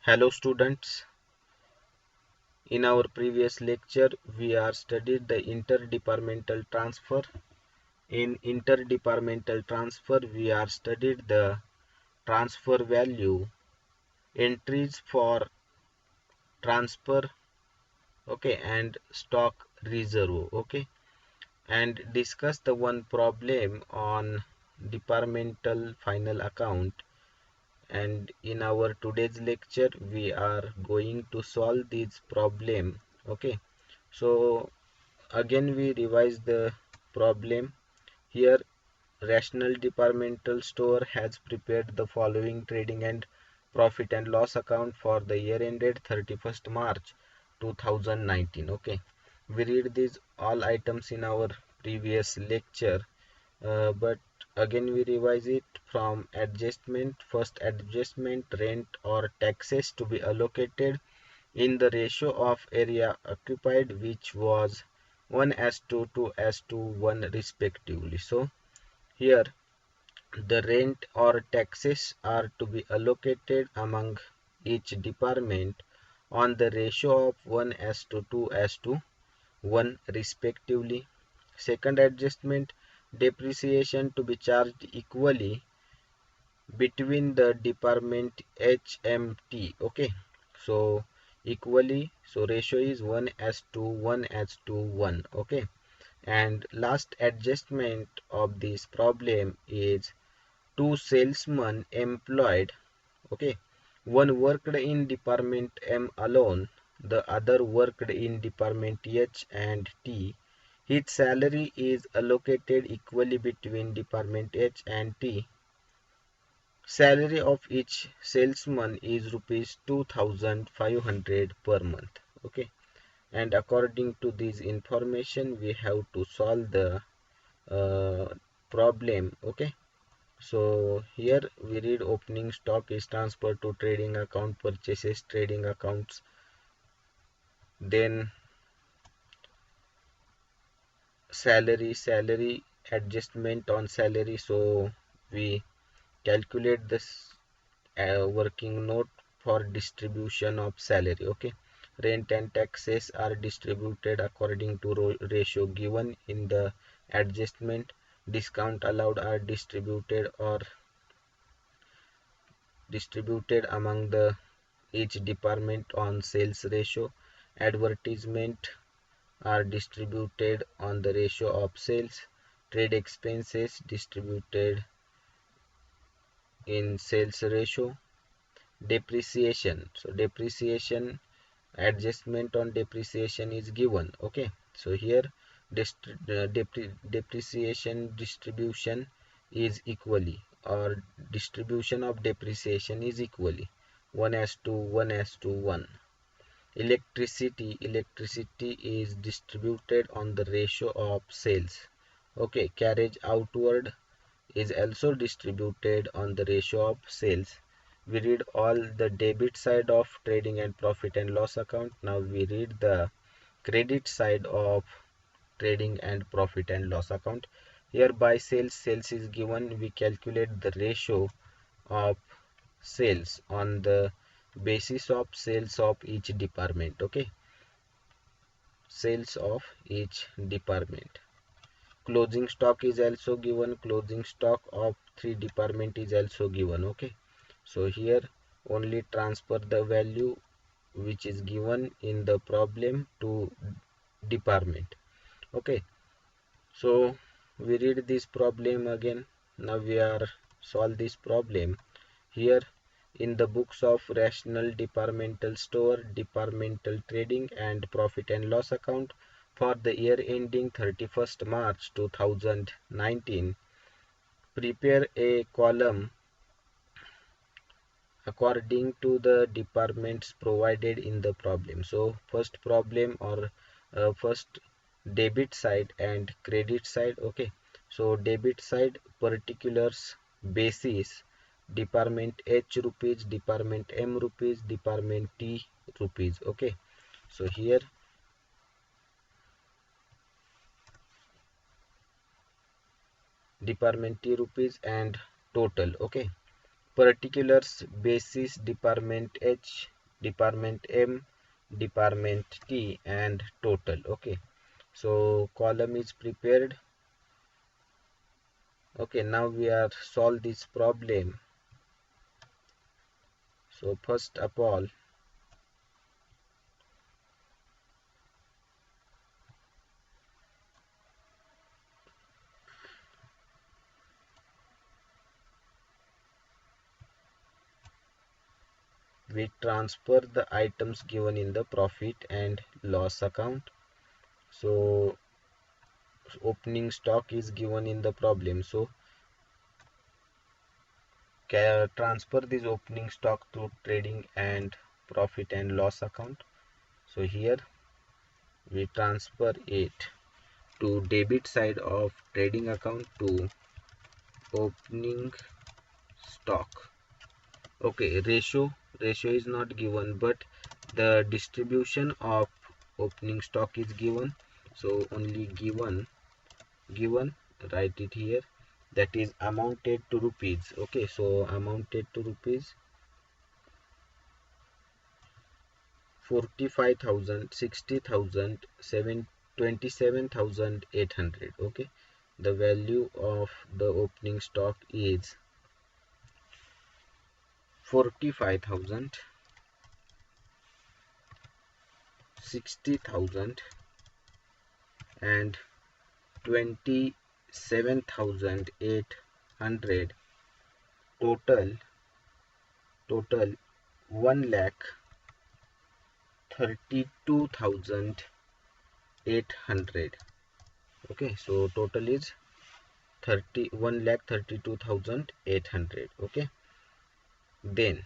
Hello students, in our previous lecture we are studied the interdepartmental transfer. In interdepartmental transfer we are studied the transfer value, entries for transfer, okay, and stock reserve, okay, and discuss the one problem on departmental final account. And in our today's lecture we are going to solve this problem, okay. So again we revise the problem. Here Rational Departmental Store has prepared the following trading and profit and loss account for the year ended 31st March 2019. Okay, we read these all items in our previous lecture, but again we revise it from adjustment. First adjustment, rent or taxes to be allocated in the ratio of area occupied, which was 1:2 2:2 1 respectively. So here the rent or taxes are to be allocated among each department on the ratio of 1:2 2:1 respectively. Second adjustment, depreciation to be charged equally between the department HMT. Okay, so equally, so ratio is 1:1:1. Okay, and last adjustment of this problem is two salesmen employed. Okay, one worked in department M alone, the other worked in department H and T. His salary is allocated equally between department H and T. Salary of each salesman is rupees 2,500 per month. Okay, and according to this information we have to solve the problem. Okay, so here we read opening stock is transferred to trading account, purchases trading accounts, then salary adjustment on salary. So we calculate this working note for distribution of salary. Okay, rent and taxes are distributed according to ratio given in the adjustment. Discount allowed are distributed among the each department on sales ratio. Advertisement are distributed on the ratio of sales. Trade expenses distributed in sales ratio. Depreciation, so depreciation adjustment on depreciation is given. Okay, so here depreciation distribution is equally, or distribution of depreciation is equally 1:1:1. Electricity is distributed on the ratio of sales. Okay, carriage outward is also distributed on the ratio of sales. We read all the debit side of trading and profit and loss account. Now we read the credit side of trading and profit and loss account. Here by sales is given. We calculate the ratio of sales on the basis of sales of each department. Okay, sales of each department. Closing stock is also given. Closing stock of 3 department is also given. Okay, so here only transfer the value which is given in the problem to department. Okay, so we read this problem again. Now we are solve this problem. Here in the books of Rational Departmental Store, Departmental Trading and Profit and Loss account for the year ending 31st March 2019, prepare a column according to the departments provided in the problem. So first problem, or first debit side and credit side. Okay, so debit side, particulars basis, department H rupees, department M rupees, department T rupees. Okay, so here department T rupees and total. Okay, particulars basis, department H department M, department T, and total. Okay, so column is prepared. Okay, now we are solve this problem. So first of all, we transfer the items given in the profit and loss account. So opening stock is given in the problem, so transfer this opening stock to trading and profit and loss account. So here we transfer it to debit side of trading account to opening stock. Okay, ratio is not given, but the distribution of opening stock is given. So only given, write it here, that is amounted to rupees. Okay, so amounted to rupees 45,000, 60,000, 27,800. Okay, the value of the opening stock is 45,000, 60,000, and 27,800. Total 1,32,800. Okay, so total is 1,32,800. Okay, then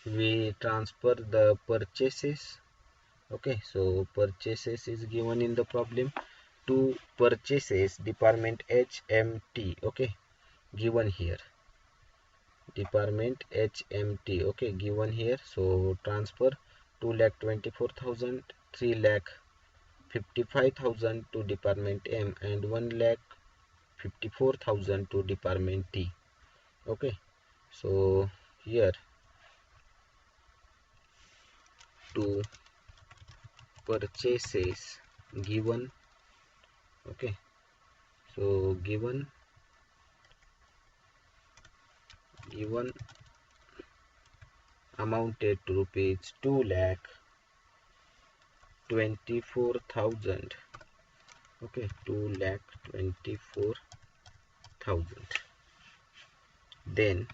we transfer the purchases. Okay, so purchases is given in the problem to purchases department HMT. Okay, given here department HMT. Okay, given here. So transfer 2,24,000, 3,55,000 to department M, and 1,54,000 to department T. Okay, so here to purchases given. Okay, so given amounted to rupees 2,24,000. Okay, 2,24,000. Then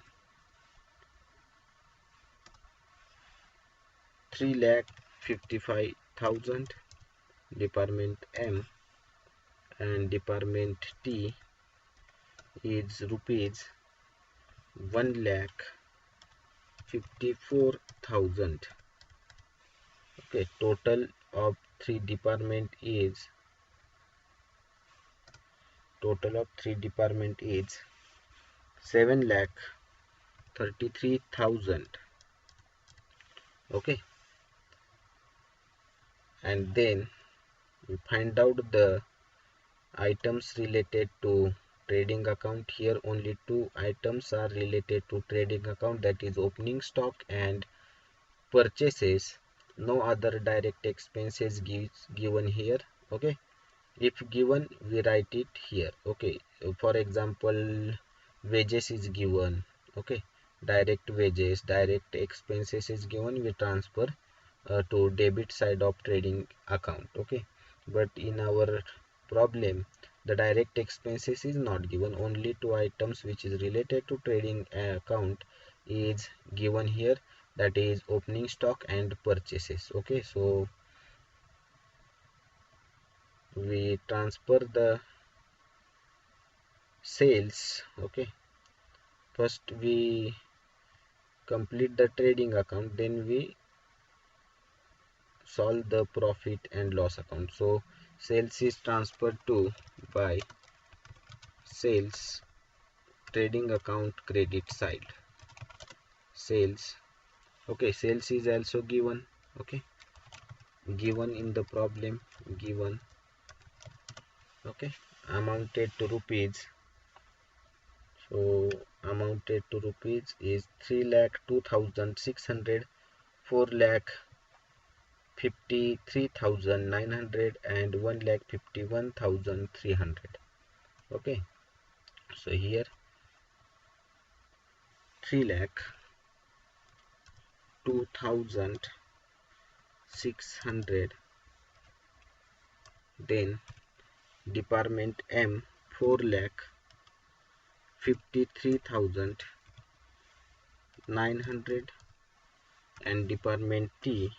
3,55,000 department M, and department T is rupees 1,54,000. Okay, total of three department is 7,33,000. Okay, and then we find out the items related to trading account. Here only two items are related to trading account, that is opening stock and purchases. No other direct expenses given here. Okay, if given we write it here. Okay, for example wages is given. Okay, direct wages, direct expenses is given, we transfer to debit side of trading account. Okay, but in our problem the direct expenses is not given, only two items which is related to trading account is given here, that is opening stock and purchases. Okay, so we transfer the sales. Okay, first we complete the trading account, then we solve the profit and loss account. So sales is transferred to by sales trading account credit side. Sales. Okay, sales is also given. Okay, given in the problem, given. Okay, amounted to rupees So amounted to rupees is 3,02,600, 4,53,900 and 1,51,300. Okay, so here 3,02,600, then Department M 4,53,900 and Department T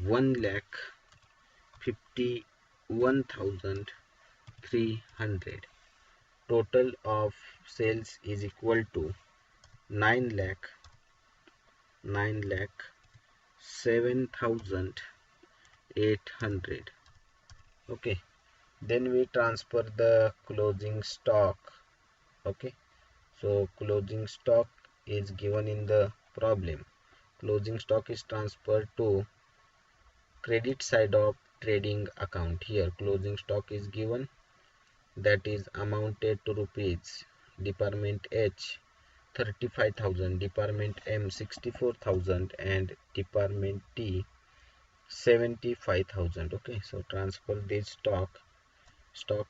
1,51,300. Total of sales is equal to 9,07,800. Okay, then we transfer the closing stock. Okay, so closing stock is given in the problem. Closing stock is transferred to credit side of trading account. Here closing stock is given, that is amounted to rupees. Department H 35,000, Department M 64,000 and Department T 75,000. Okay, so transfer this stock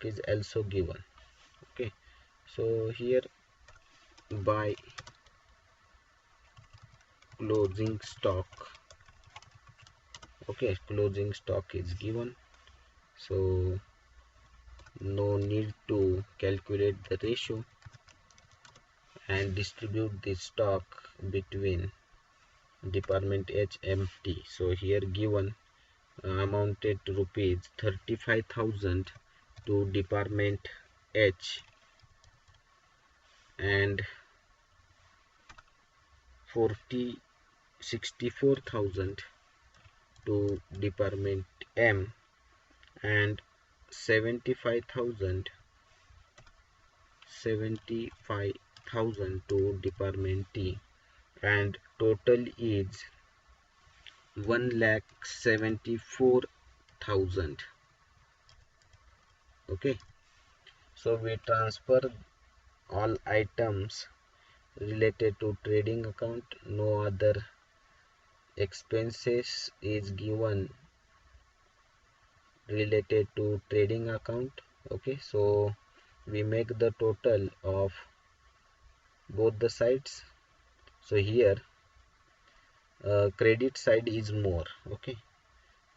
is also given. Okay, so here by closing stock, okay, closing stock is given, so no need to calculate the ratio and distribute the stock between Department H M T. So here given amounted to rupees 35,000 to Department H and 64,000 to Department M and 75,000 to Department T, and total is 1,74,000. Okay, so we transfer all items related to trading account. No other expenses is given related to trading account. Okay, so we make the total of both the sides. So here credit side is more. Okay,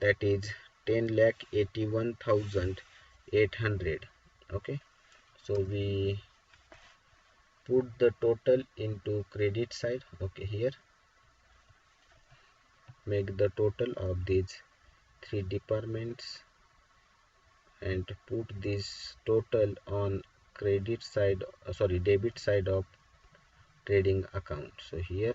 that is 10,81,800. Okay, so we put the total into credit side. Okay, here make the total of these three departments and put this total on credit side, debit side of trading account. So here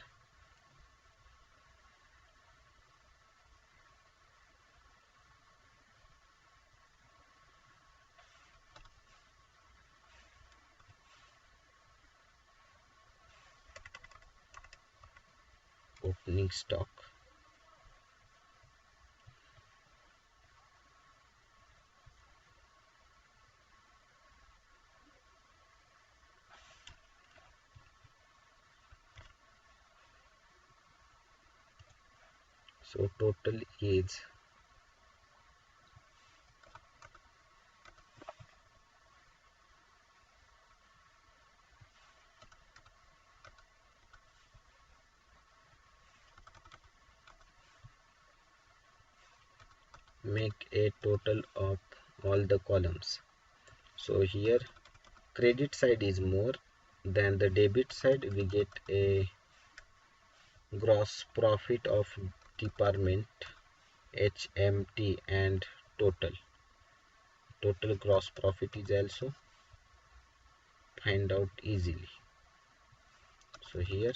opening stock, so total is make a total of all the columns. So here credit side is more than the debit side. We get a gross profit of Department HMT and total gross profit is also find out easily. So here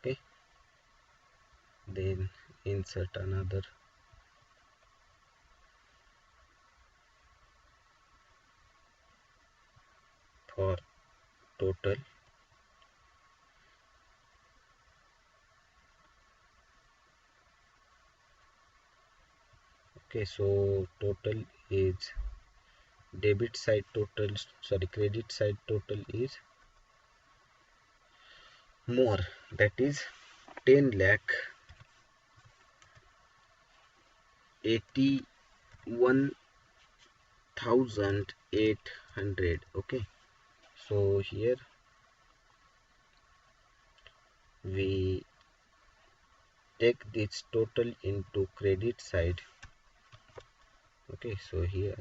okay, then insert another for total. Okay, so total is debit side total, sorry, credit side total is more, that is 10 lakh 81,800. Okay, so here we take this total into credit side. Okay, so here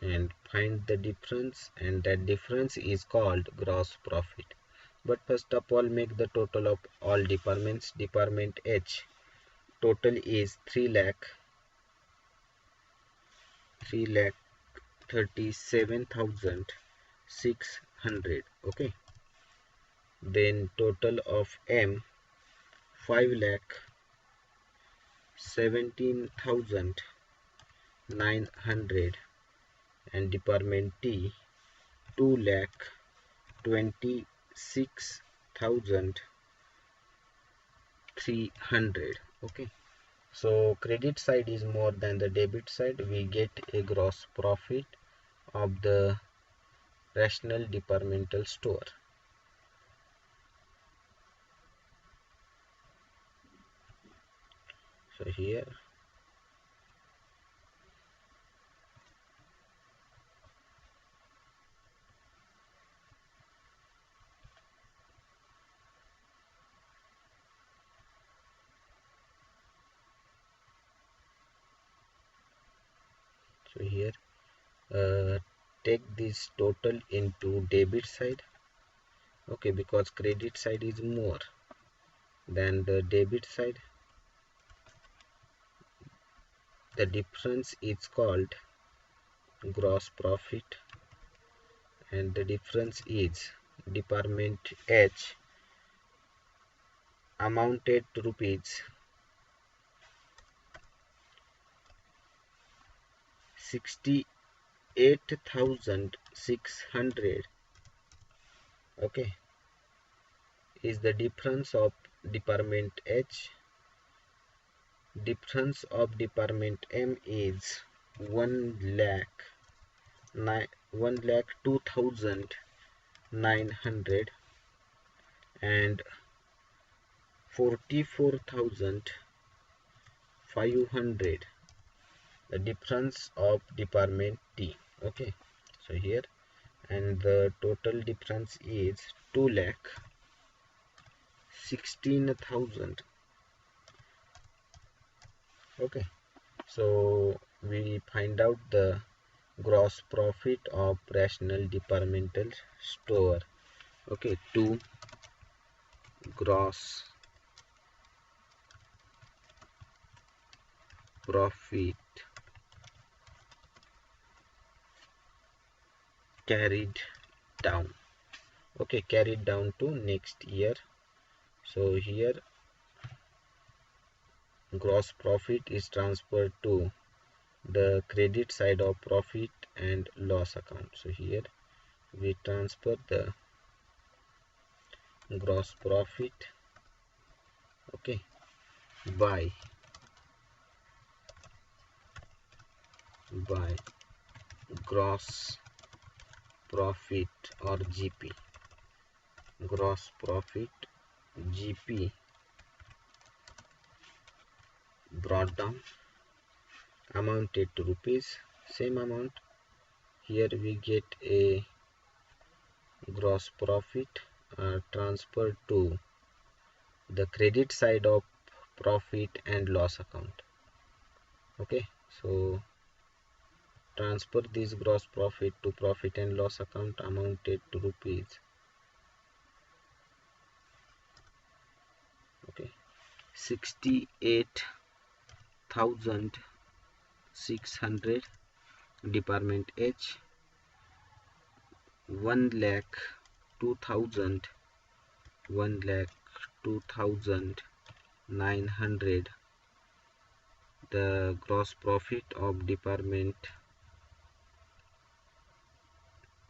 and find the difference, and that difference is called gross profit. But first of all, make the total of all departments. Department H total is 3,37,600. Okay, then total of M 5,17,900, and department T 2,26,300. Okay, so credit side is more than the debit side. We get a gross profit of the rational departmental store. So here uh, take this total into debit side. Okay, because credit side is more than the debit side, the difference is called gross profit, and the difference is department H amounted to rupees 68,600. Okay, is the difference of department H. Difference of department M is 1,02,900 and 44,500. The difference of department T. Okay, so here, and the total difference is 2,16,000. Okay, so we find out the gross profit of rational departmental store. Okay, to gross profit carried down. Okay, carried down to next year. So here gross profit is transferred to the credit side of profit and loss account. So here we transfer the gross profit, okay, by gross profit or GP. Gross profit GP brought down, amounted to rupees, same amount. Here we get a gross profit transferred to the credit side of profit and loss account. Okay, so transfer this gross profit to profit and loss account, amounted to rupees, okay, 68,600. Department H 1,02,000, 1,02,900, the gross profit of department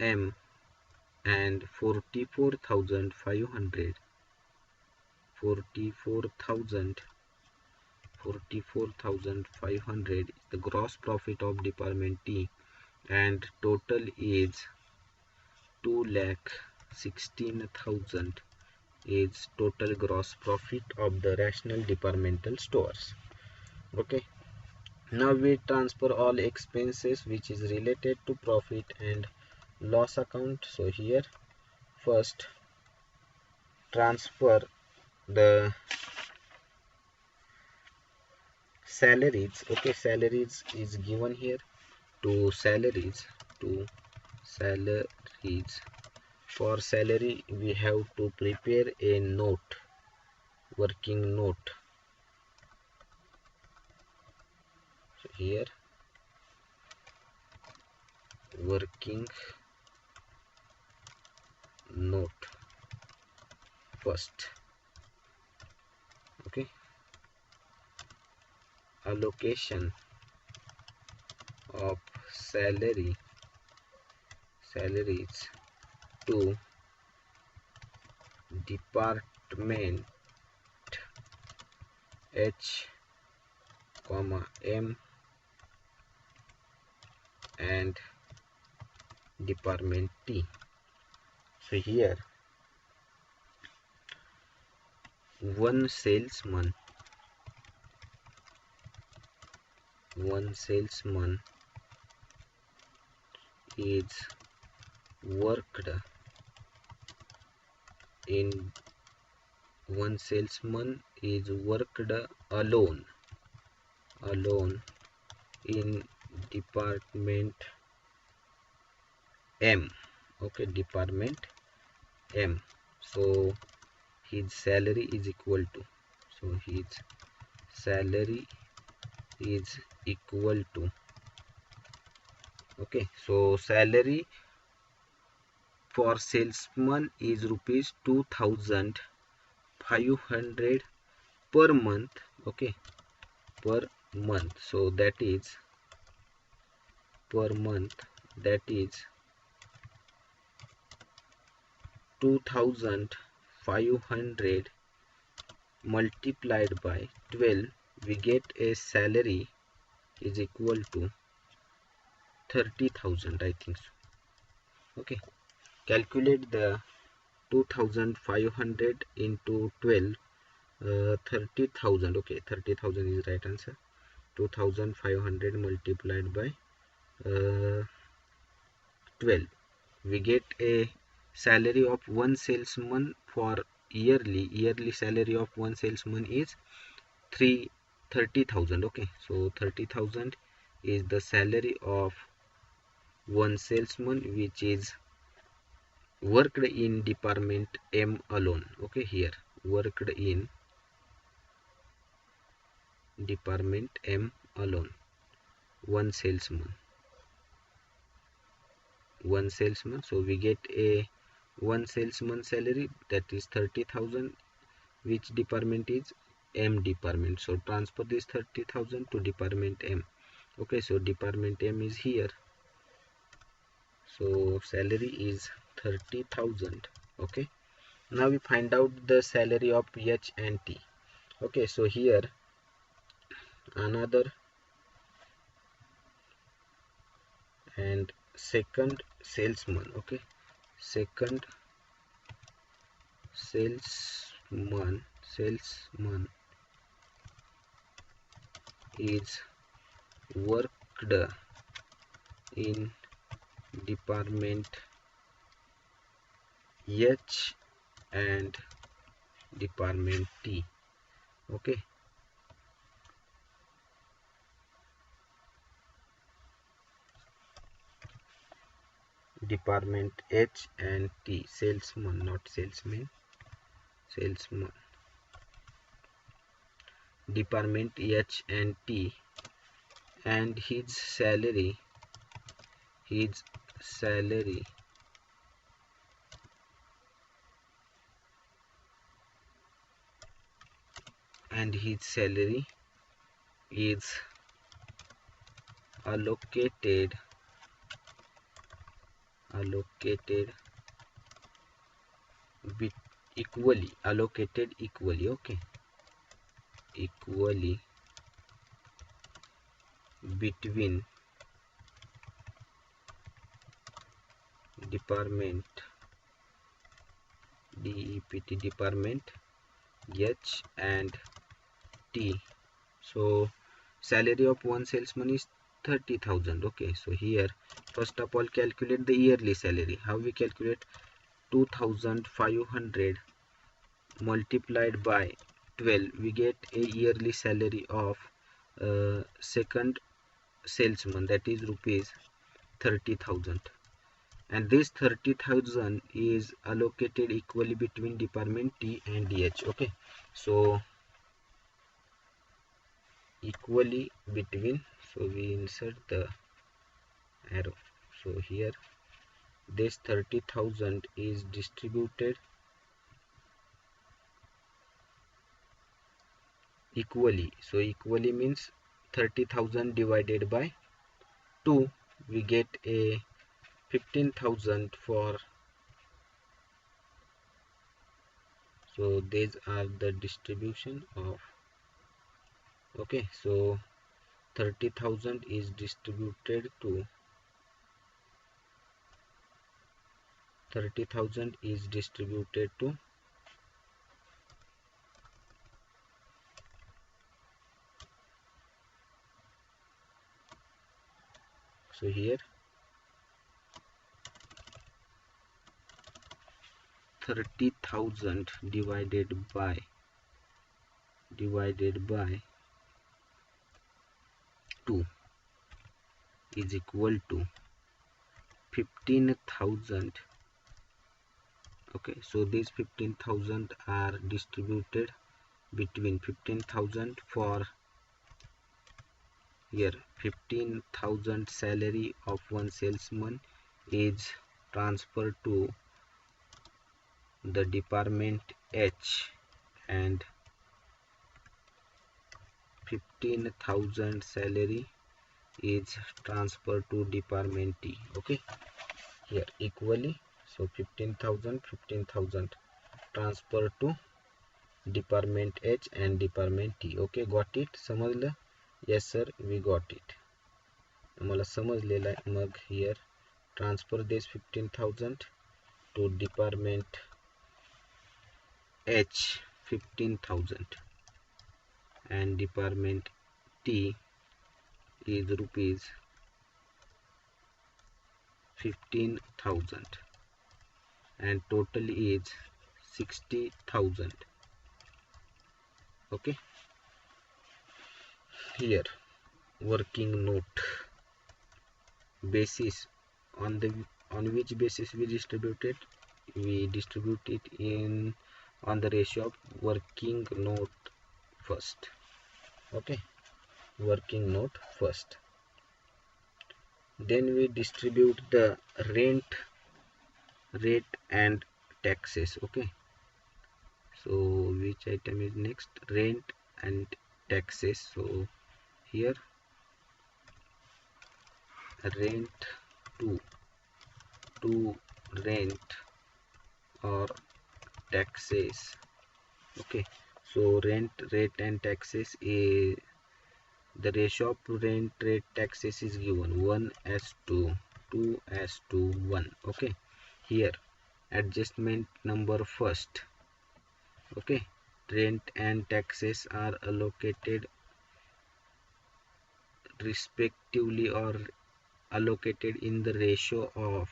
M and 44,500 the gross profit of department T, and total is 2,16,000 is total gross profit of the rational departmental stores. Okay, now we transfer all expenses which is related to profit and loss account. So here first transfer the salaries. Okay, salaries is given here to salaries. For salary we have to prepare a note, working note. So here working note first. Okay, allocation of salaries to department H, M and department T. So here one salesman is worked alone in department M. Okay, department M. So his salary is equal to, okay, so salary for salesman is rupees 2,500 per month. Okay, per month. So that is per month, that is 2,500 multiplied by 12, we get a salary is equal to 30,000, I think so. Okay, calculate the 2,500 into 12, 30,000. Okay, 30,000 is right answer. 2,500 multiplied by 12, we get a salary of one salesman for yearly salary of one salesman is 30,000. Okay, so 30,000 is the salary of one salesman which is worked in department M alone. Okay, here worked in department M alone, one salesman. So we get a one salesman salary, that is 30,000. Which department is M department? So transfer this 30,000 to department M. Okay, so department M is here. So salary is 30,000. Okay, now we find out the salary of H and T. Okay, so here another and second salesman. Okay, second salesman is worked in department H and department T. Okay, department H and T, salesman, not salesman, salesman. Department H and T, and his salary is 30,000. allocated equally, okay, equally between department H and T. So salary of one salesman is 30,000. Okay, so here first of all calculate the yearly salary. How we calculate? 2,500 multiplied by 12, we get a yearly salary of second salesman, that is rupees 30,000, and this 30,000 is allocated equally between department T and DH. Okay, so equally between, so we insert the arrow. So here this 30,000 is distributed equally. So equally means 30,000 divided by 2, we get a 15,000 for, so these are the distribution of, okay, so 30,000 is distributed to 30,000 is distributed to, so here 30,000 divided by 2 is equal to 15,000. Okay, so these 15,000 are distributed between 15,000 for, here 15,000 salary of one salesman is transferred to the department H, and 15,000 salary is transferred to department T. Okay, here equally, so 15,000 transfer to department H and department T. Okay, got it? समजलं? Yes sir, we got it. आम्हाला समजलेलं आहे. मग here transfer this 15,000 to department H 15,000 and department T is rupees 15,000 and total is 60,000. Okay, here working note basis, on which basis we distribute it? We distribute it in on the ratio of working note first. Okay, working note first, then we distribute the rent, rate and taxes. Okay, so which item is next? Rent and taxes. So here rent to rent or taxes. Okay, so rent, rate and taxes is the ratio of rent, rate, taxes is given 1:2:1. Okay, here adjustment number first. Okay, rent and taxes are allocated respectively or allocated in the ratio of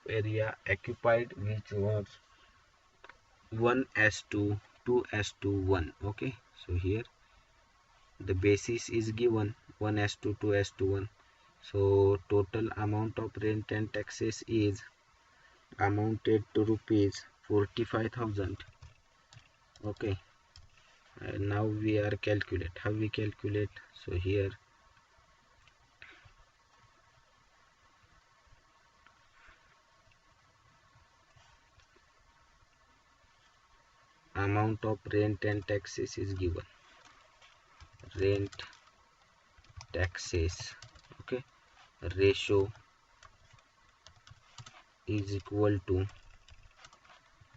area occupied, which was 1:2:1. Okay, so here the basis is given 1:2:1. So total amount of rent and taxes is amounted to rupees 45,000. Okay, and now we are calculate. How we calculate? So here amount of rent and taxes is given. rent taxes. Okay, ratio is equal to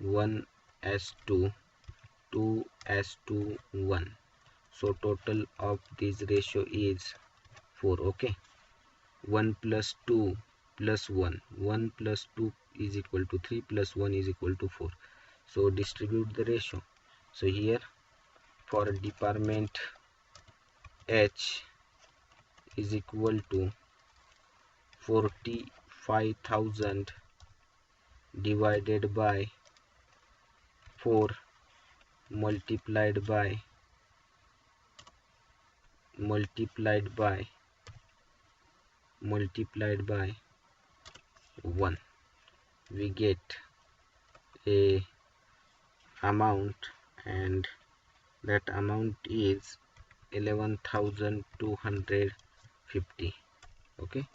1:2:1. So total of this ratio is 4. Okay, 1 plus 2 plus 1, 1 plus 2 is equal to 3 plus 1 is equal to 4. So distribute the ratio. So here for department H is equal to 45,000 divided by 4 multiplied by 1. We get a amount, and that amount is 11,250. Okay,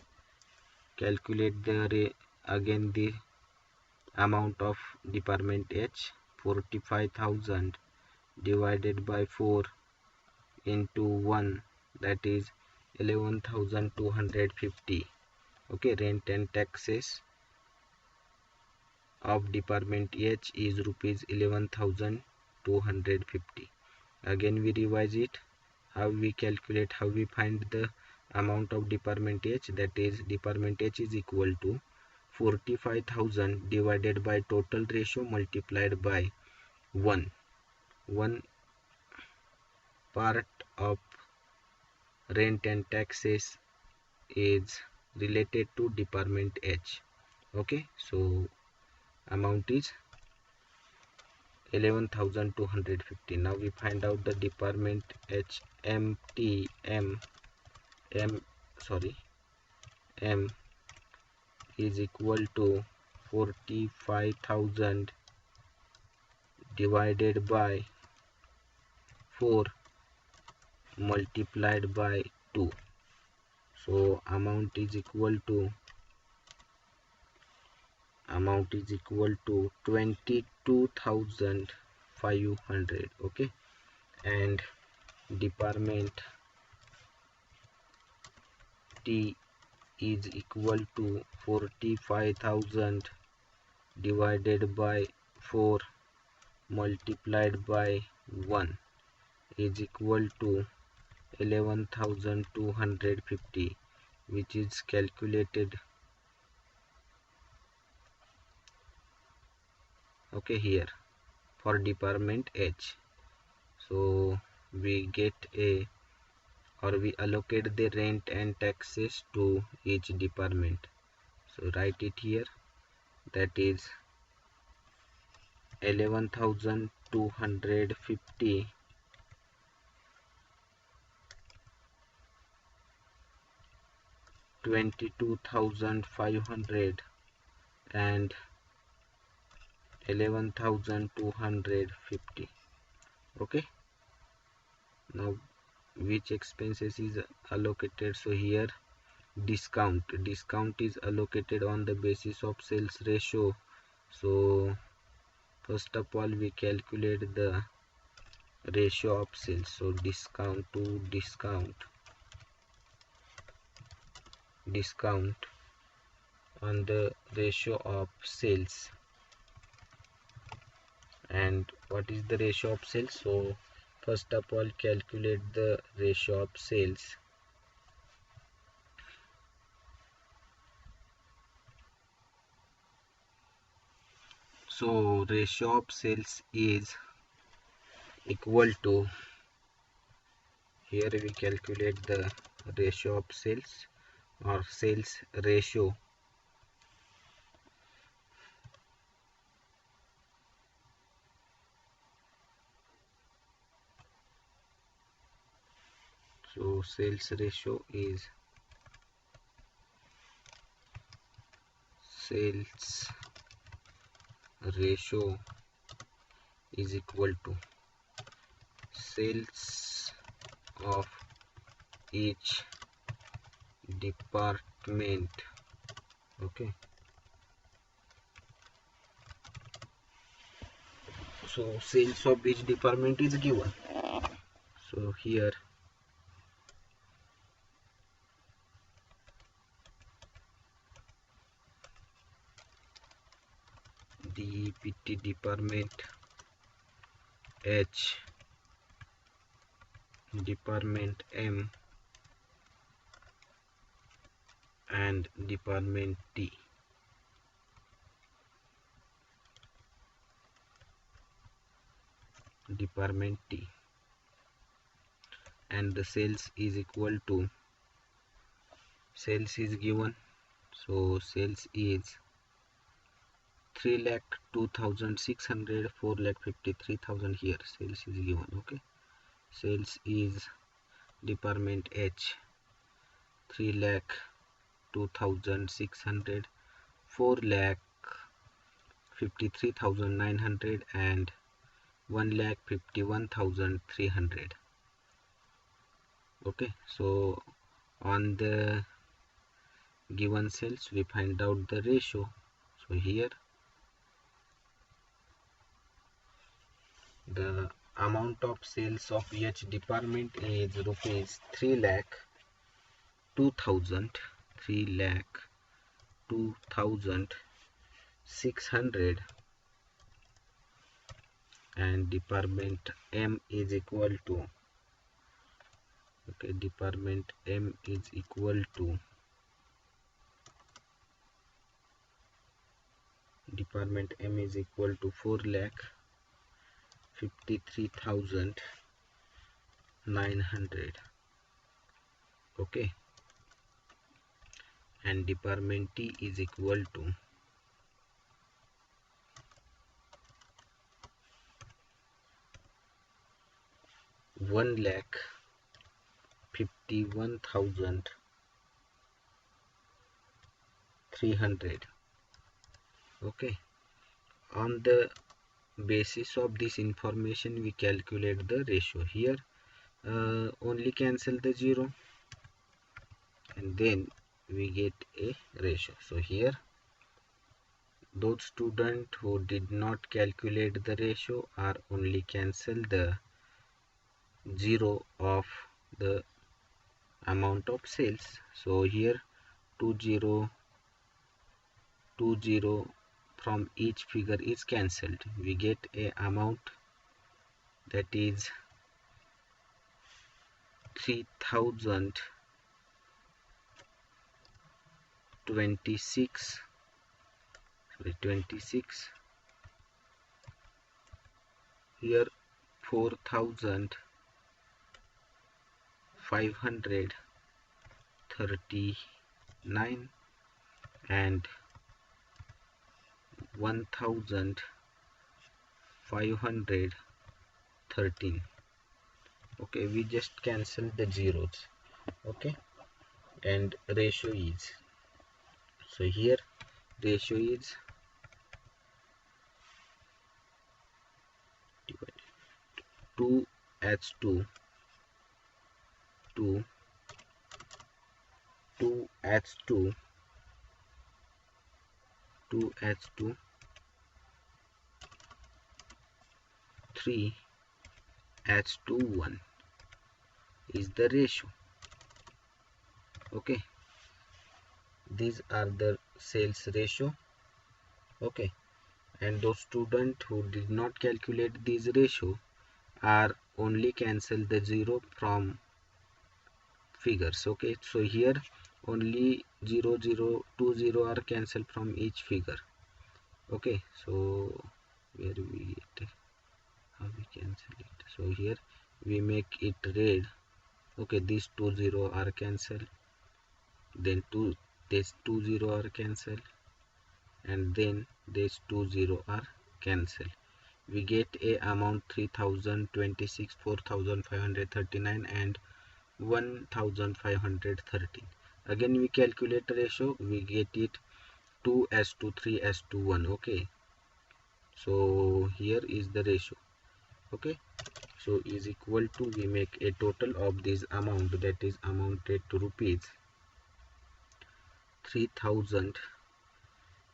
calculate again the amount of department H. 45,000 divided by 4 into 1, that is 11,250. Okay, rent and taxes of department H is rupees 11,250. Again we revise it. How we calculate, how we find the amount of department H? That is, department H is equal to 45,000 divided by total ratio multiplied by 1. One part of rent and taxes is related to department H. Okay, so amount is 11,250. Now we find out the department H. M is equal to 45,000 divided by 4 multiplied by 2. So amount is equal to 22,500. Okay, and department T is equal to 45,000 divided by 4 multiplied by 1 is equal to 11,250, which is calculated. Okay, here for department H. So we get we allocate the rent and taxes to each department. So write it here. That is 11,250 22,500 and 11,250. Okay, now which expenses is allocated? So here discount is allocated on the basis of sales ratio. So first of all we calculate the ratio of sales. So discount on the ratio of sales. And what is the ratio of sales? So first of all calculate the ratio of sales. So ratio of sales is equal to, here we calculate the ratio of sales or sales ratio. So sales ratio is equal to sales of each department. Okay, so sales of each department is given. So here department H, department M, and department T. Department T, and the sales is equal to, sales is given, so sales is 3,02,600, 4,53,000. here sales is given. Okay, sales is department H 3,02,600, 4,53,900, and 1,51,300. Okay, so on the given sales we find out the ratio. So here the amount of sales of each department is rupees 3,02,600, and department M is equal to, okay, department M is equal to, department M is equal to 4,53,900. okay, and department T is equal to 1,51,300. okay, on the basis of this information we calculate the ratio. Here only cancel the 0 and then we get a ratio. So here those students who did not calculate the ratio are only cancel the 0 of the amount of sales. So here 20 from each figure is cancelled. We get a amount that is 3,026, here 4,539 and 1,513. okay, we just cancel the zeros. okay, and ratio is, so here ratio is 2:2 to 2:2 3:1 is the ratio. okay, these are the sales ratio. okay, and those students who did not calculate this ratio are only cancel the 0 from figures. okay, so here only 0, 0, 2 0 are cancelled from each figure. okay, so where we get, how we cancel it, so here we make it red. okay, these 2 0 are cancelled, then these 2 0 are cancelled, and then these 2 0 are cancelled. We get a amount 3,026, 4,539 and 1,513. again we calculate ratio, we get it 2:3, 3:1. okay, so here is the ratio. okay, so is equal to, we make a total of this amount, that is amounted to rupees 3,000.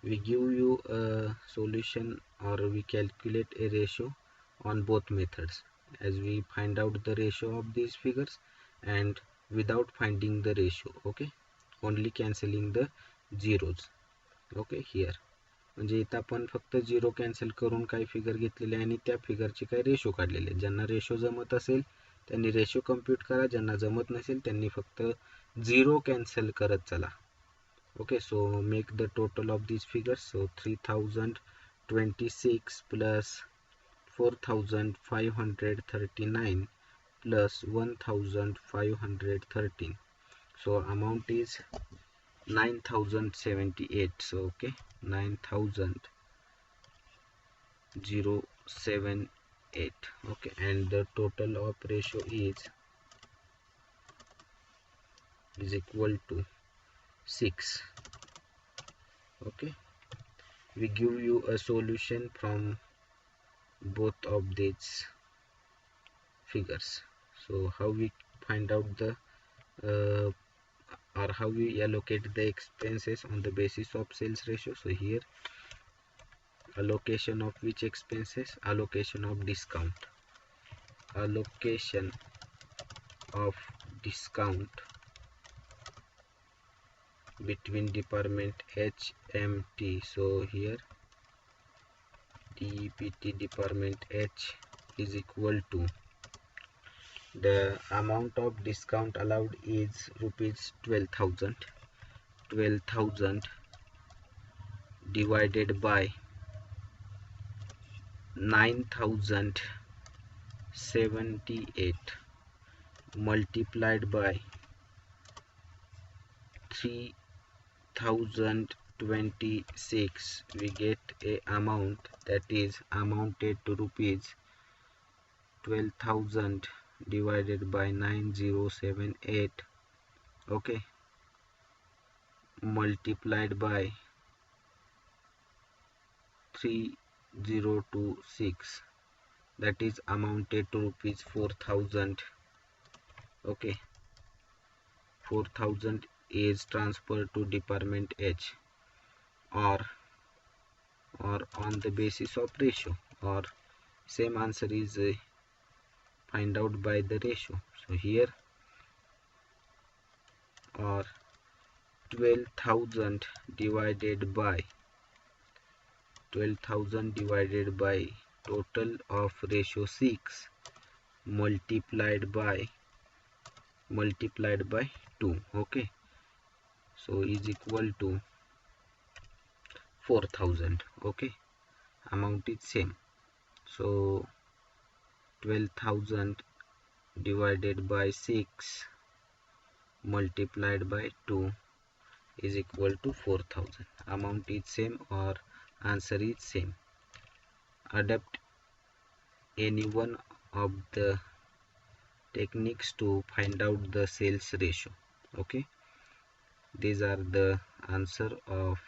we give you a solution, or we calculate a ratio on both methods, as we find out the ratio of these figures and without finding the ratio. okay, only cancelling the zeros. okay, here म्हणजे इथं आपण फक्त 0 cancel करून काही figure घेतलेले आणि त्या फिगरचे काही रेशो काढलेले. ज्यांना रेशो जमत असेल त्यांनी रेशो कम्प्यूट करा, ज्यांना जमत नसेल त्यांनी फक्त 0 कॅन्सल करत चला. Okay, so make the total of these figures. So 3026 plus 4539 plus 1513. So amount is 9078. So okay, 9078. Okay, and the total of ratio is equal to 6. Okay, we give you a solution from both of these figures. So how we find out the or how we allocate the expenses on the basis of sales ratio. So here, allocation of which expenses? Allocation of discount. Allocation of discount between department H, M, T. So here dept department H is equal to the amount of discount allowed is rupees 12,000. 12,000 divided by 9078 multiplied by 3026, we get a amount that is amounted to rupees 12,000 divided by 9078, okay, multiplied by 3026, that is amounted to rupees 4,000. Okay, 4,000 is transferred to department H, or on the basis of ratio, or same answer is find out by the ratio. So here, or 12,000 divided by total of ratio 6 multiplied by 2. Okay, so is equal to 4,000. Okay, amount is same. So 12,000 divided by 6 multiplied by 2 is equal to 4,000. Amount is same or answer is same. Adapt any one of the techniques to find out the sales ratio. Okay, these are the answer of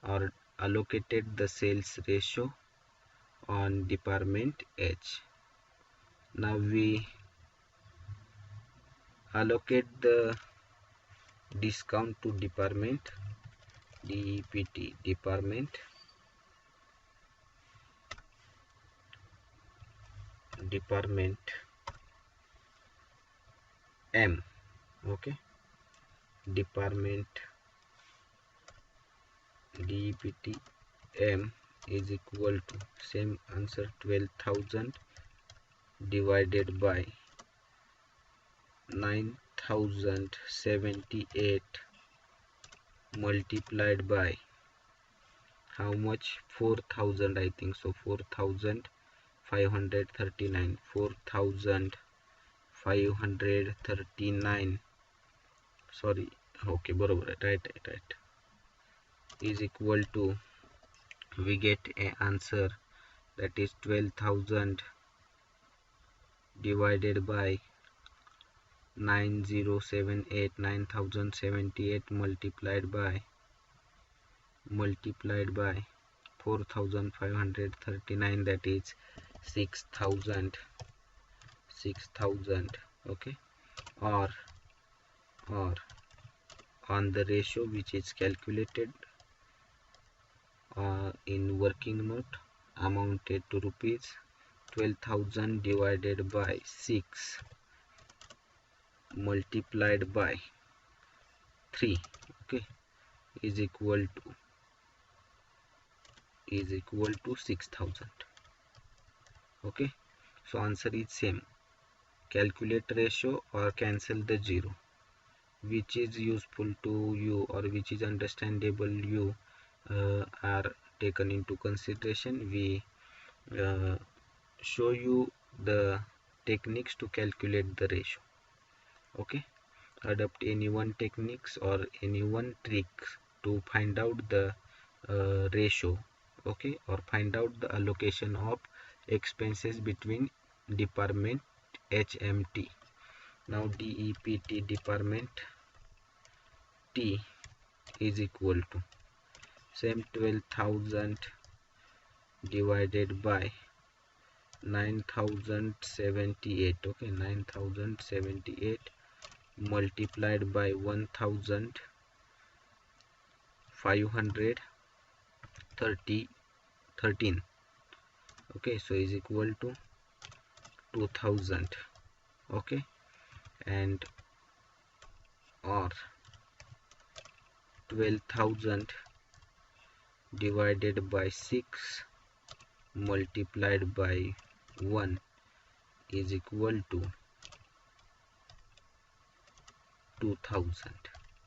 or allocated the sales ratio on department H. Now we allocate the discount to department dept department M. Okay, department dept M is equal to same answer, 12,000 divided by 9078 multiplied by how much? 4,000, I think so, 4,539. 4,539, sorry, okay, बरोबर आहे, right, is equal to, we get a answer that is 12,000 divided by 9078 multiplied by 4,539, that is 6,000. Okay, or on the ratio which is calculated in working note, amounted to rupees 12,000 divided by 6 multiplied by 3, okay, is equal to is equal to 6000. Okay, so answer is same. Calculate ratio or cancel the zero. Which is useful to you or which is understandable you are taken into consideration. We show you the techniques to calculate the ratio. Okay, adopt any one techniques or any one tricks to find out the ratio. Okay, or find out the allocation of expenses between department HMT. Now DEPT department T is equal to same 12,000 divided by 9078. Okay, 9078 multiplied by 1513. Okay, so is equal to 2000. Okay, and or 12,000 divided by 6 multiplied by 1 is equal to 2000.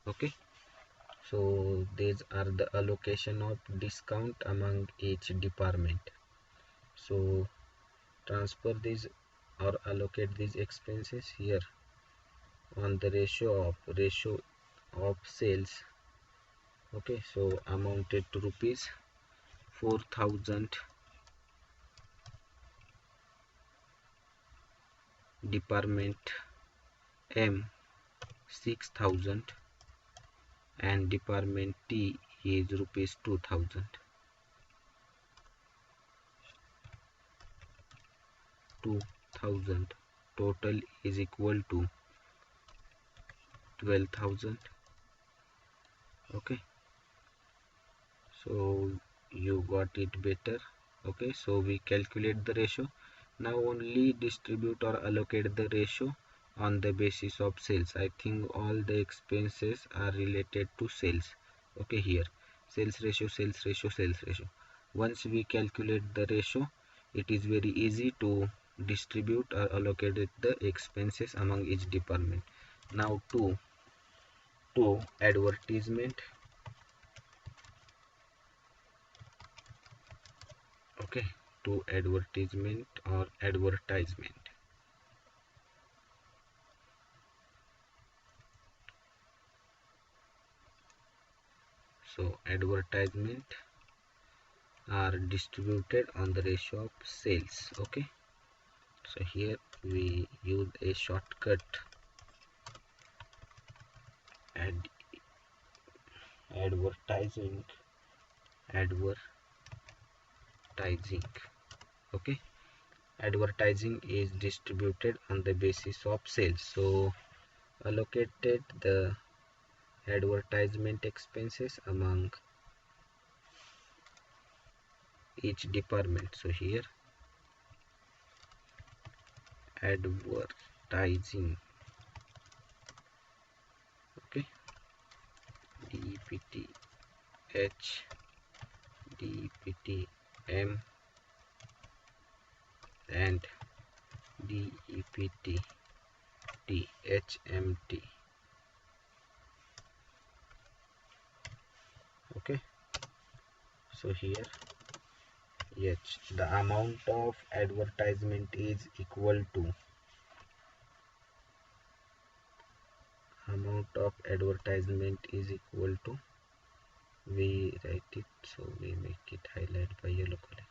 Okay, so these are the allocation of discount among each department. So transfer these or allocate these expenses here on the ratio of sales. Okay, so amounted to rupees 4000, department M 6000, and department T is rupees 2000. 2000 total is equal to 12,000. Okay, so you got it better. Okay, so we calculate the ratio. Now only distribute or allocate the ratio on the basis of sales. I think all the expenses are related to sales. Okay, here sales ratio, sales ratio, sales ratio. Once we calculate the ratio, it is very easy to distribute or allocate the expenses among each department. Now to advertisement. Okay, to advertisement or advertisement. So advertisement are distributed on the ratio of sales. Okay, so here we use a shortcut advertising. Okay, advertising is distributed on the basis of sales. So allocated the advertisement expenses among each department. So here advertising. Okay, DPT H, DPT M, and DEPT T, HMT. Okay, so here H, the amount of advertisement is equal to we write it, so we make it highlight by yellow color.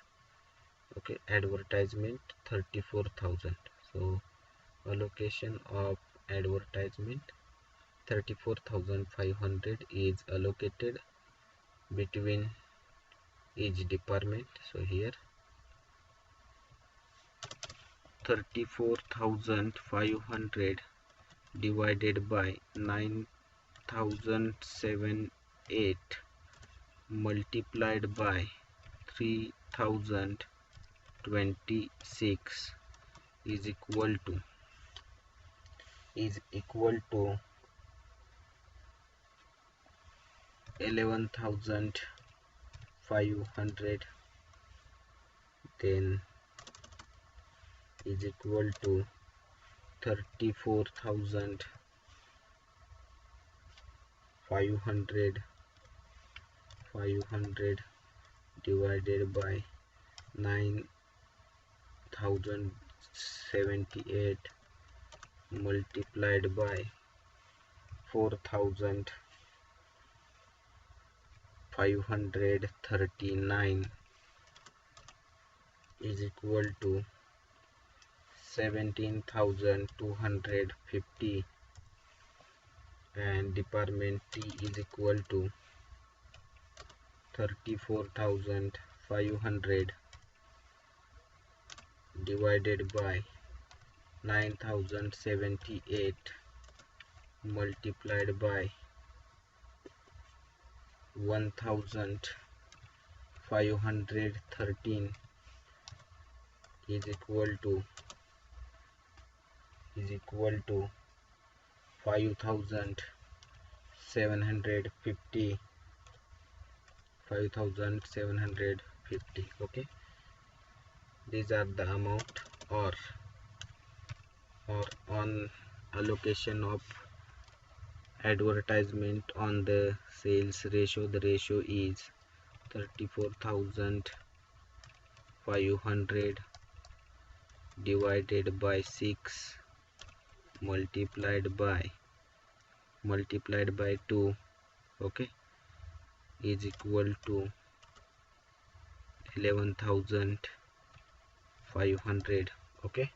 Okay, advertisement 34,000. So allocation of advertisement 34,500 is allocated between each department. So here 34,500 divided by 9,078 multiplied by 3026 is equal to 11,500 then is equal to 34,500 divided by 9,078 multiplied by 4,539 is equal to 17,250, and department T is equal to 34,500 divided by 9,078 multiplied by 1,513 is equal to 5,750. Okay, these are the amount or on allocation of advertisement on the sales ratio. The ratio is 34,500 divided by 6 multiplied by 2, okay, is equal to 11,500. okay,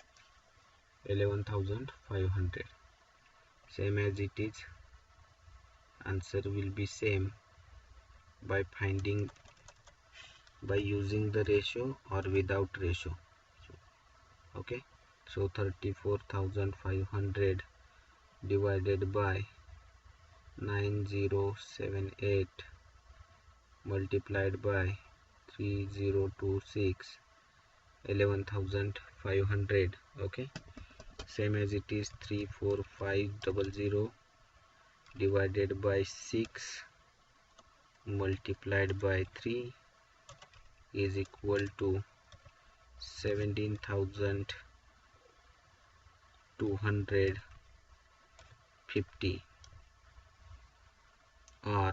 11,500, same as it is. Answer will be same by using the ratio or without ratio. Okay, so 34,500 divided by 9078 multiplied by 3026, 11,500. okay, same as it is. 34500 divided by 6 multiplied by 3 is equal to 17,250, or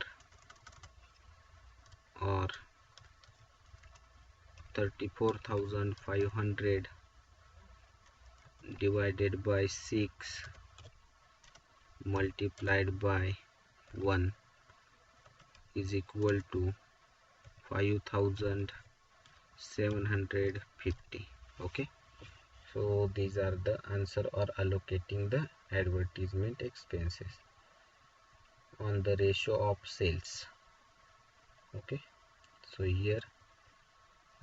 34,500 divided by 6 multiplied by 1 is equal to 5,750. okay, so these are the answer or allocating the advertisement expenses on the ratio of sales. Okay, so here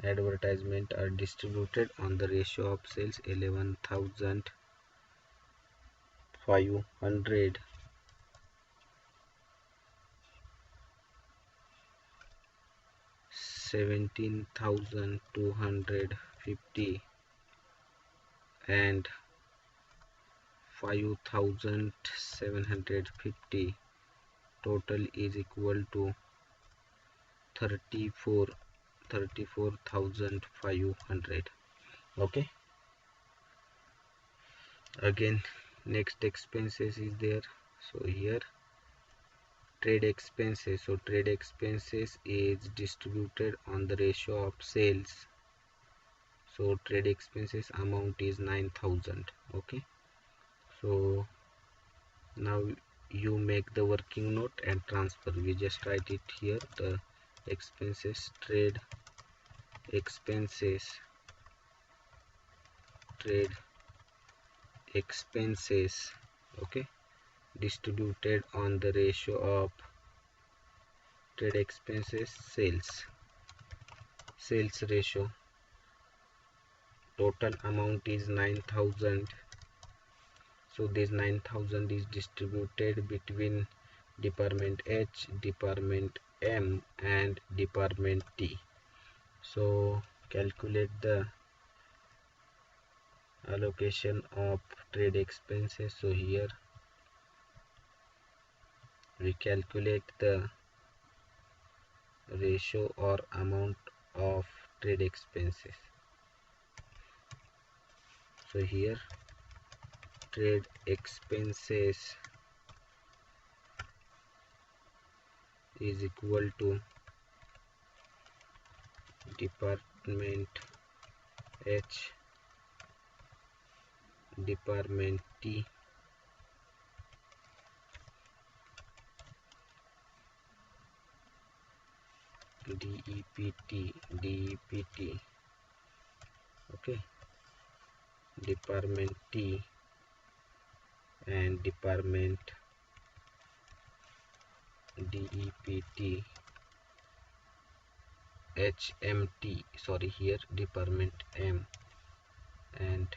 advertisement are distributed on the ratio of sales 11,500 17,250 and 5,750. Total is equal to 34,500. okay, again next expenses is there. So here trade expenses. So trade expenses is distributed on the ratio of sales. So trade expenses amount is 9,000. okay, so now you make the working note and transfer. We just write it here, the expenses, trade expenses okay, distributed on the ratio of trade expenses sales ratio. Total amount is 9,000. So this 9,000 is distributed between department H, department M and department T. So calculate the allocation of trade expenses. So here we calculate the ratio or amount of trade expenses. So here trade expenses is equal to department H department T DEPT, okay, department T and department DEPT HMT, sorry, here department M and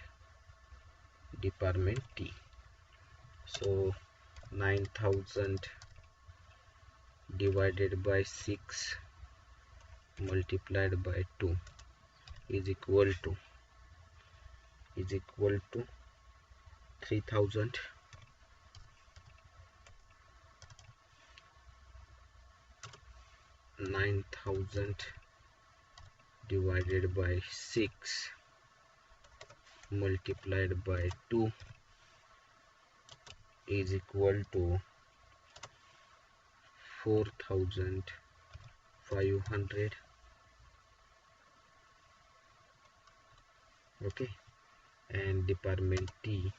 department T. So 9,000 divided by 6 multiplied by 2 is equal to 3,000. 9,000 divided by 6 multiplied by 2 is equal to 4,500, okay, and department T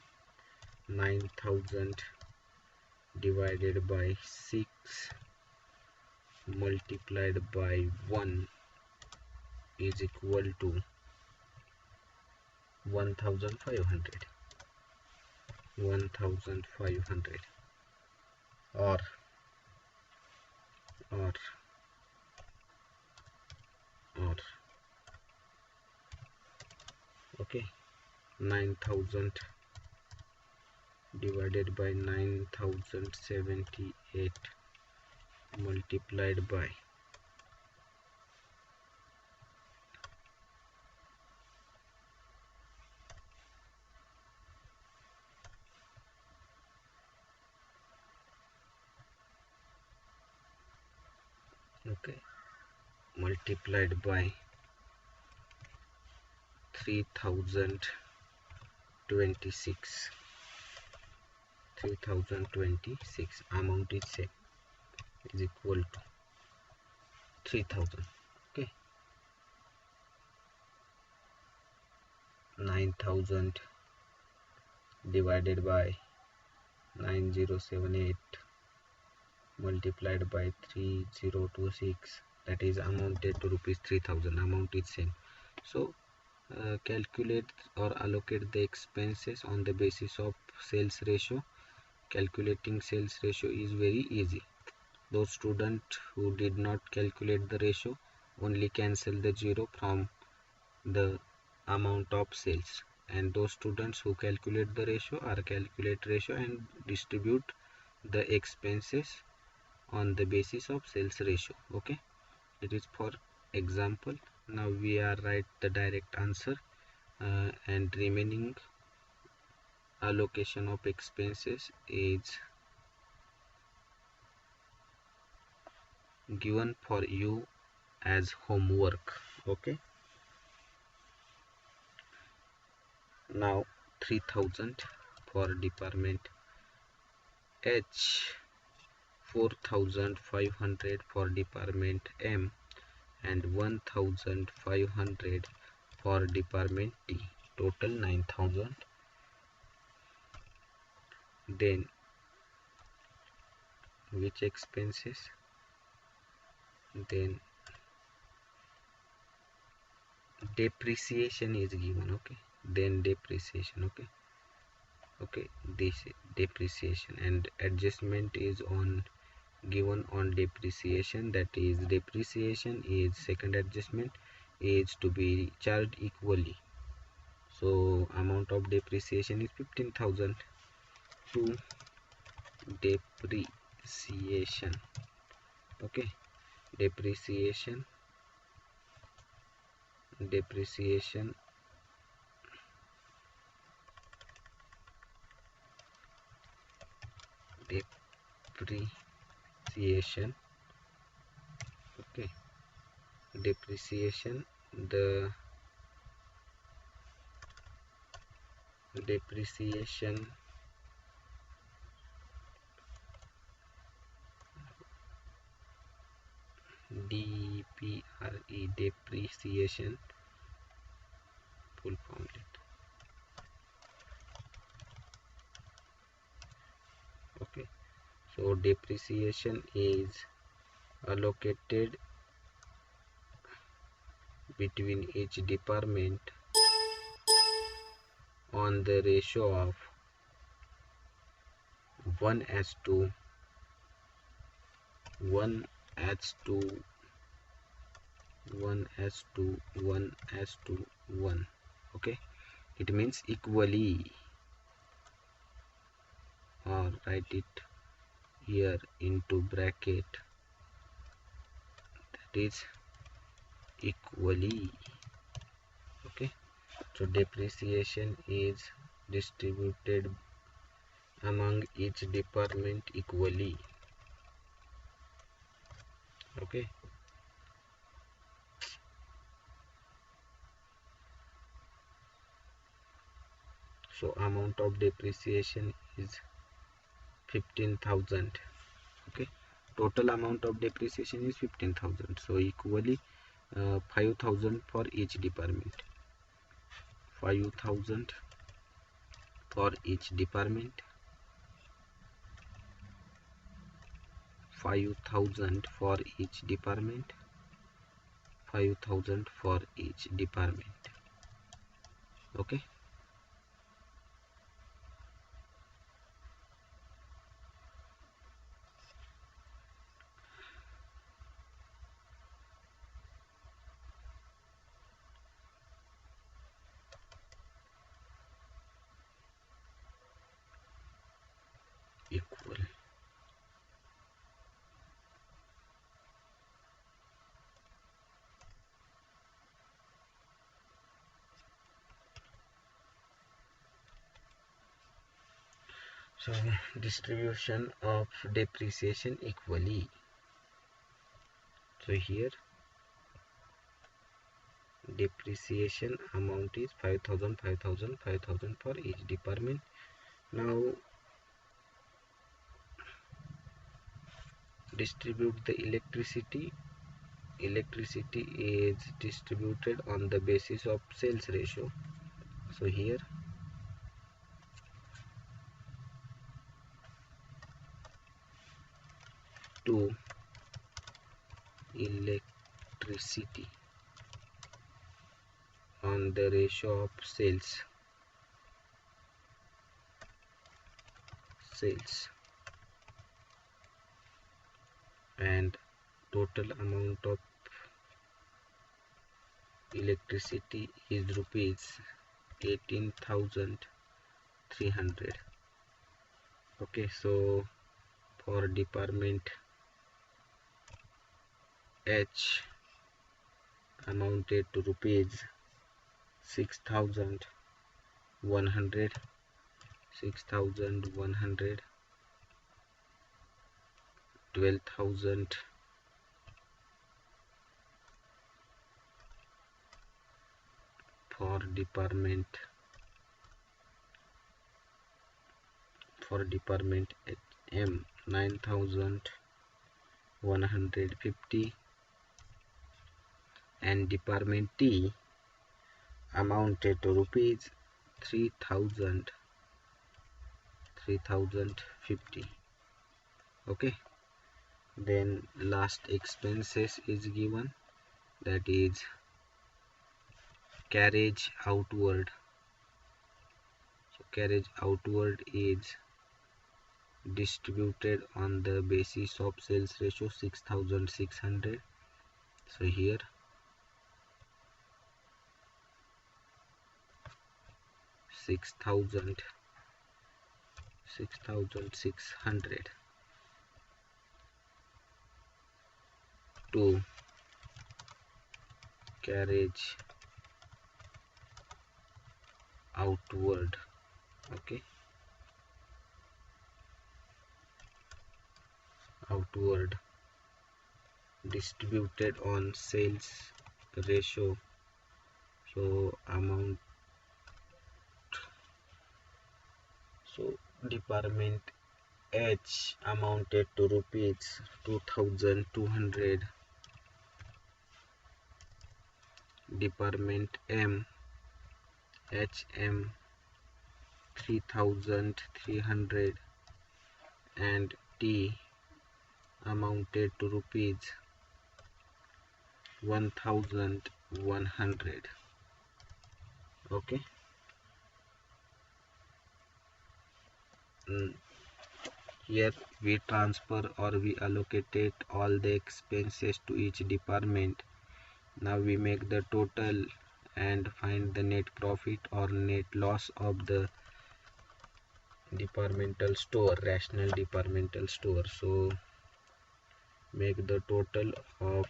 9,000 divided by 6 multiplied by 1 is equal to 1,500 or okay, 9,000 divided by 9,078 multiplied by okay, multiplied by 3,026 amount is same, is equal to 3,000, okay. 9,000 divided by 9078 multiplied by 3026, that is amounted to rupees 3,000, amount is same. So calculate or allocate the expenses on the basis of sales ratio. Calculating sales ratio is very easy. Those students who did not calculate the ratio only cancel the zero from the amount of sales, and those students who calculate the ratio are calculate ratio and distribute the expenses on the basis of sales ratio, okay. It is for example. Now we are write the direct answer and remaining allocation of expenses is given for you as homework, okay. Now 3,000 for department H, 4,500 for department M, and 1,500 for department T, total 9,000. Then which expenses? Then depreciation is given, okay. Then depreciation, okay, this depreciation and adjustment is on given on depreciation, that is depreciation is second adjustment is to be charged equally. So amount of depreciation is 15,000 to depreciation, okay. Depreciation okay, depreciation, the depreciation depreciation full form. Okay, so depreciation is allocated between each department on the ratio of 1:1 1:1 1:1. Okay, it means equally, or write it here into bracket, that is equally. Okay, so depreciation is distributed among each department equally. Okay, so amount of depreciation is 15,000. Okay, total amount of depreciation is 15,000, so equally 5,000 for each department. 5,000 for each department. 5,000 for each department. 5,000 for each department. Okay, equal. So distribution of depreciation equally. So here depreciation amount is 5,000, 5,000, 5,000 for each department. Now distribute the electricity. Electricity is distributed on the basis of sales ratio. So here to electricity on the ratio of sales and total amount of electricity is rupees 18,300. Okay, so for department H amounted to rupees 6,100, 6,100, 12,000, for department M 9,150, and department T amounted to rupees 3,050. Okay, then last expenses is given, that is carriage outward. So carriage outward is distributed on the basis of sales ratio 6,600. So here 6,600 to carriage outward. Okay, outward distributed on sales ratio. So amount So Department H amounted to rupees 2200. Department M, HM 3300, and T amounted to rupees 1100. Okay. Here we transfer or we allocated all the expenses to each department. Now we make the total and find the net profit or net loss of the departmental store, rational departmental store. So make the total of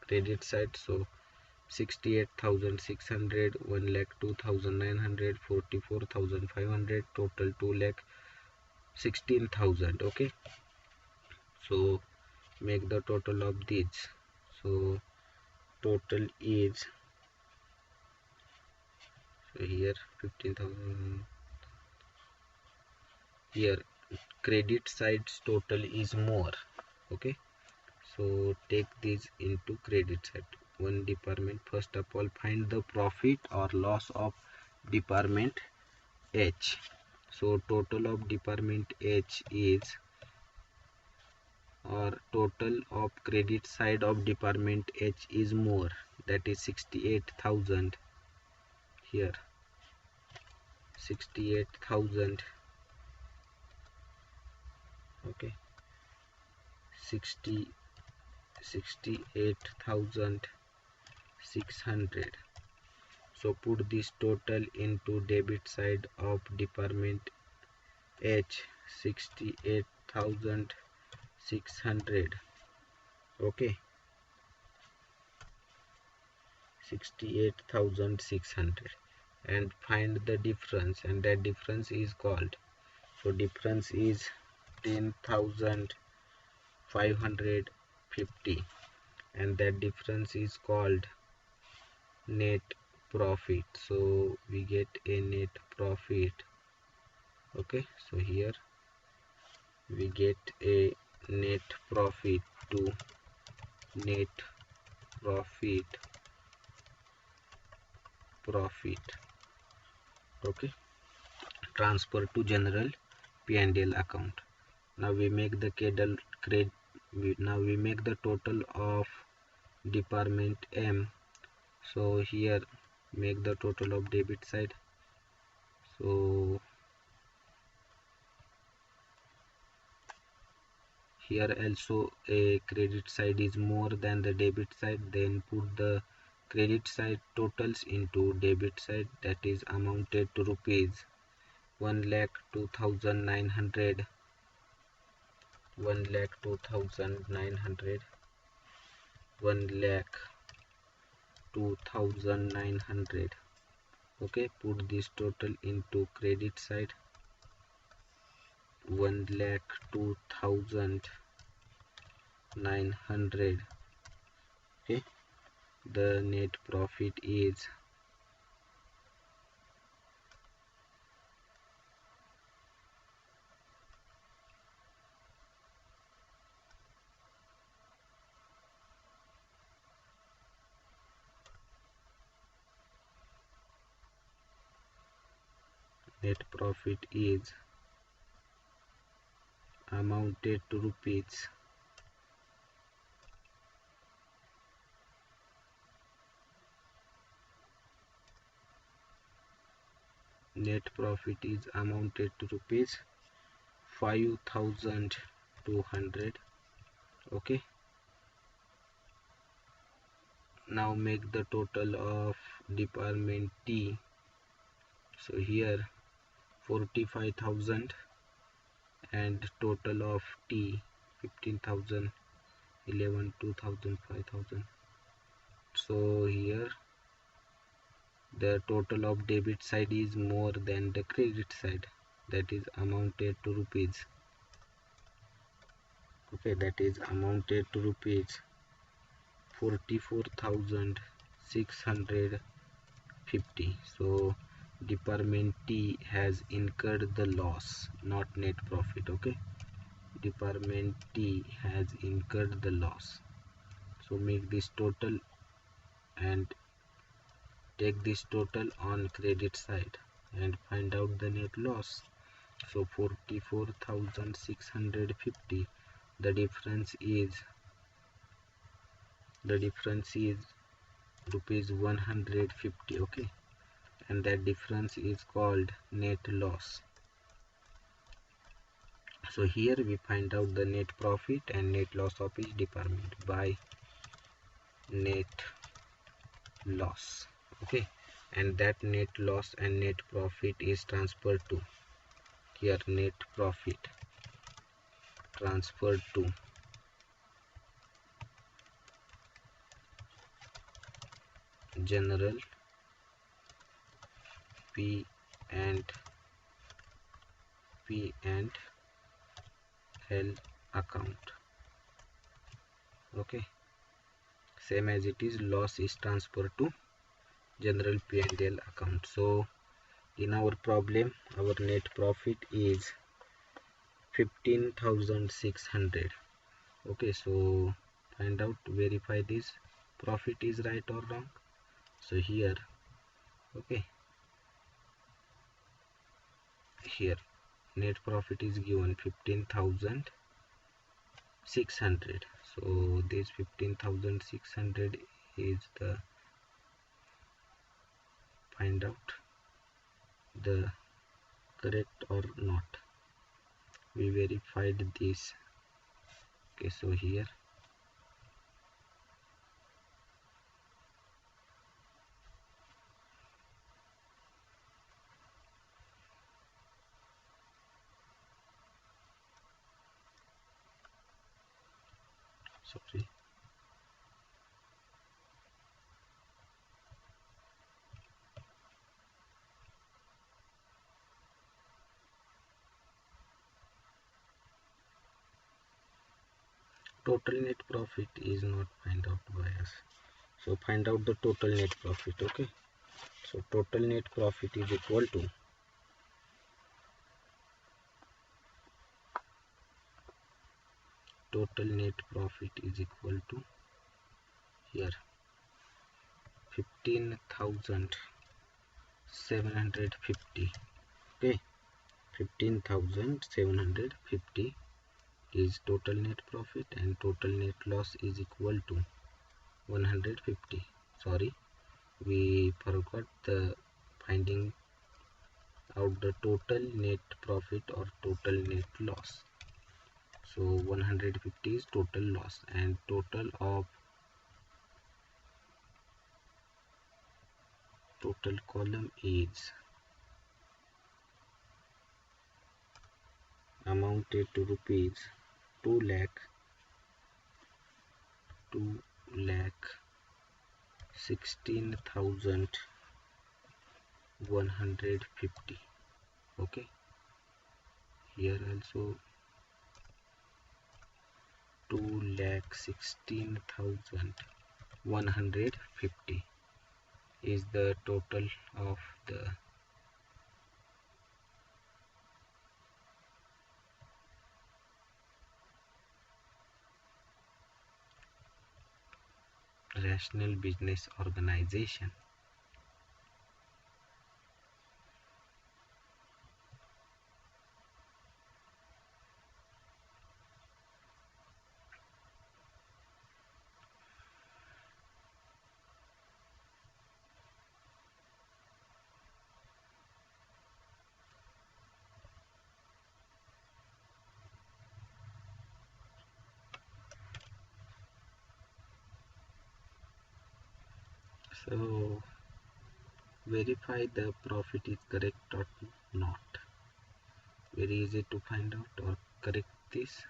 credit side. So 68,600, 1,02,900, 44,500, total 2,16,000. Okay, so make the total of these. So total is, so here 15,000. Here credit side's total is more. Okay, so take this into credit side. One department, first of all find the profit or loss of department H. So total of department H is, or total of credit side of department H is more, that is 68,000. Here 68,000. Okay, 68,600. So put this total into debit side of department H, 68,600. Okay, 68,600, and find the difference, and that difference is called, so difference is 10,550, and that difference is called net profit. So we get a net profit. Okay, so here we get a net profit to net profit. Okay, transfer to general P&L account. Now we make the total of department M. So here make the total of debit side. So here also a credit side is more than the debit side, then put the credit side totals into debit side, that is amounted to rupees 1,02,900, 1,02,900, 1,02,900. Okay, put this total into credit side, 1,02,900. Okay, the net profit is amounted to rupees 5,200. Okay, now make the total of department T. So here 45,000, and total of T 15,000, 11, 2,000, 5,000. So here the total of debit side is more than the credit side, that is amounted to rupees. Okay, that is amounted to rupees 44,650. So department T has incurred the loss, not net profit. Okay, department T has incurred the loss. So make this total and take this total on credit side and find out the net loss. So 44,650. The difference is rupees 150. Okay, and that difference is called net loss. So here we find out the net profit and net loss of each department by net loss. Okay, and that net loss and net profit is transferred to here. Net profit transferred to general P and L account. Okay, same as it is, loss is transferred to general P and L account. So in our problem, our net profit is 15,600. Okay, so find out, verify this profit is right or wrong. So here, okay, here net profit is given 15,600. So this 15,600 is the, find out the correct or not. We verified this. Okay, so here sorry, total net profit is not find out by us. So find out the total net profit. Okay, so total net profit is equal to here 15,750. Okay, 15,750 is total net profit and total net loss is equal to 150. Sorry, we forgot the finding out the total net profit or total net loss. So 150 is total loss and total column is amounted to rupees 2,16,150. Okay, here also 2,16,150 is the total of the rational business organization. So verify the profit is correct or not. Very easy to find out or correct this.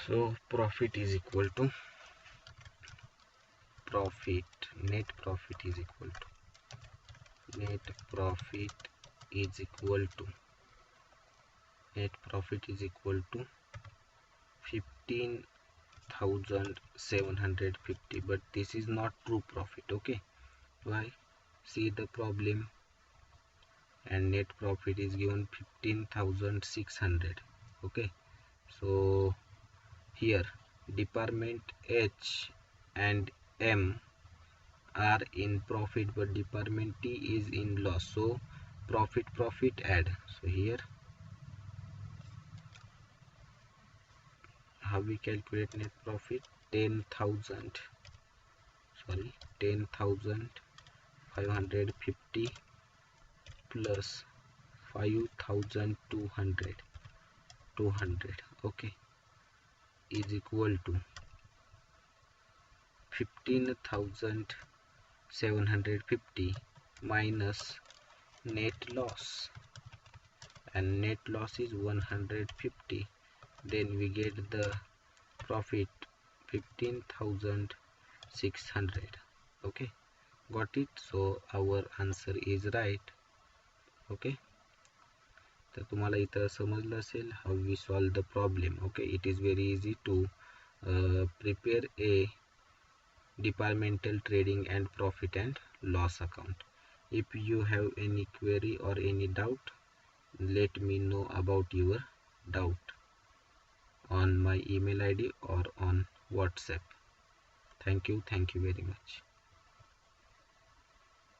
So profit is equal to net profit is equal to 15,750, but this is not true profit. Okay, why? See the problem, and net profit is given 15,600. Okay, so here department H and M are in profit, but department T is in loss, so profit add. So here how we calculate net profit? 10,550 plus 5,200, okay, is equal to 15,750 minus net loss, and net loss is 150. Then we get the profit 15,600. Okay, got it? So our answer is right. Okay, तर तुम्हाला इथं समजलं असेल how we solve the problem. Okay, it is very easy to prepare a departmental trading and profit and loss account. If you have any query or any doubt, let me know about your doubt on my email ID or on WhatsApp. Thank you very much.